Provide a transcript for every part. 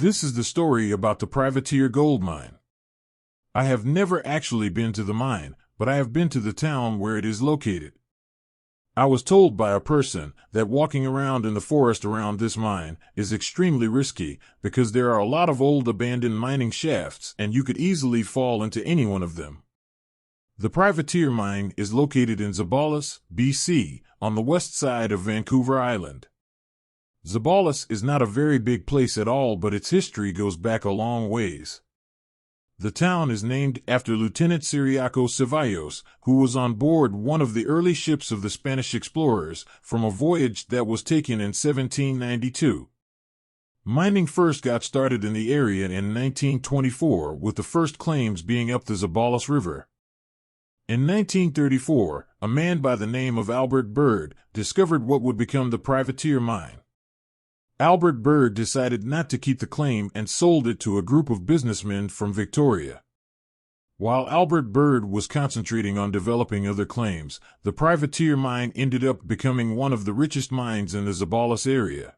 This is the story about the Privateer gold mine. I have never actually been to the mine, but I have been to the town where it is located. I was told by a person that walking around in the forest around this mine is extremely risky because there are a lot of old abandoned mining shafts and you could easily fall into any one of them. The Privateer mine is located in Zeballos, BC, on the west side of Vancouver Island. Zeballos is not a very big place at all, but its history goes back a long ways. The town is named after Lieutenant Zeballos, who was on board one of the early ships of the Spanish explorers from a voyage that was taken in 1792. Mining first got started in the area in 1924, with the first claims being up the Zeballos River. In 1934, a man by the name of Albert Bird discovered what would become the Privateer mine. Albert Bird decided not to keep the claim and sold it to a group of businessmen from Victoria. While Albert Bird was concentrating on developing other claims, the Privateer mine ended up becoming one of the richest mines in the Zeballos area.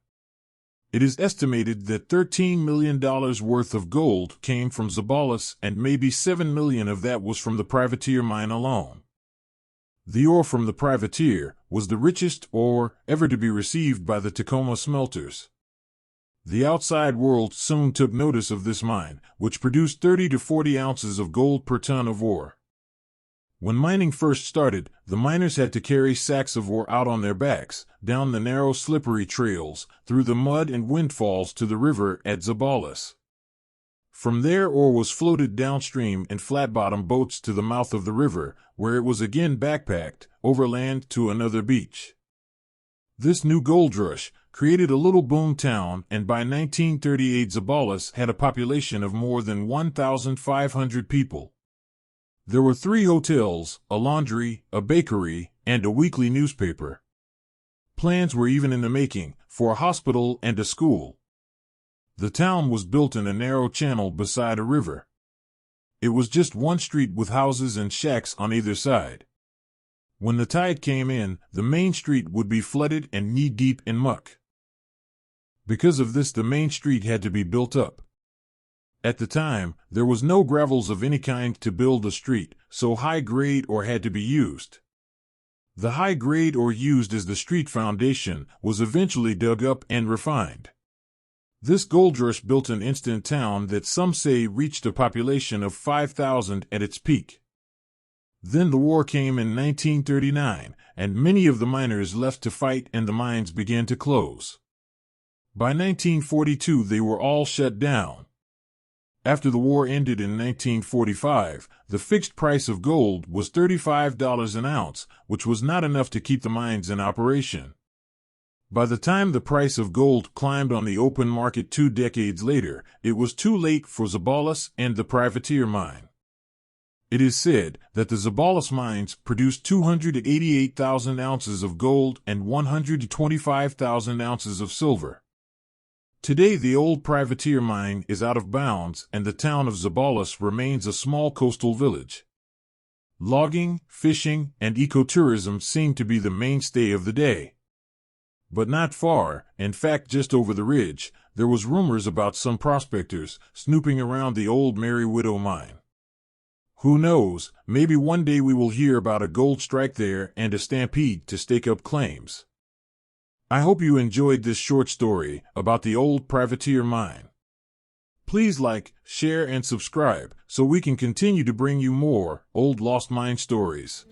It is estimated that $13 million worth of gold came from Zeballos, and maybe $7 million of that was from the Privateer mine alone. The ore from the Privateer was the richest ore ever to be received by the Tacoma smelters. The outside world soon took notice of this mine, which produced 30 to 40 ounces of gold per ton of ore. When mining first started, the miners had to carry sacks of ore out on their backs, down the narrow slippery trails, through the mud and windfalls to the river at Zeballos. From there ore was floated downstream in flat-bottom boats to the mouth of the river, where it was again backpacked overland to another beach. This new gold rush created a little boom town, and by 1938 Zeballos had a population of more than 1,500 people. There were 3 hotels, a laundry, a bakery, and a weekly newspaper. Plans were even in the making for a hospital and a school. The town was built in a narrow channel beside a river. It was just one street with houses and shacks on either side. When the tide came in, the main street would be flooded and knee-deep in muck. Because of this, the main street had to be built up. At the time, there was no gravels of any kind to build a street, so high-grade ore had to be used. The high-grade ore used as the street foundation was eventually dug up and refined. This gold rush built an instant town that some say reached a population of 5,000 at its peak. Then the war came in 1939, and many of the miners left to fight and the mines began to close. By 1942 they were all shut down. After the war ended in 1945, the fixed price of gold was $35 an ounce, which was not enough to keep the mines in operation. By the time the price of gold climbed on the open market 2 decades later, it was too late for Zeballos and the Privateer mine. It is said that the Zeballos mines produced 288,000 ounces of gold and 125,000 ounces of silver. Today the old Privateer mine is out of bounds and the town of Zeballos remains a small coastal village. Logging, fishing, and ecotourism seem to be the mainstay of the day. But not far, in fact just over the ridge, there was rumors about some prospectors snooping around the old Mary Widow mine. Who knows, maybe one day we will hear about a gold strike there and a stampede to stake up claims. I hope you enjoyed this short story about the old Privateer mine. Please like, share, and subscribe so we can continue to bring you more old lost mine stories.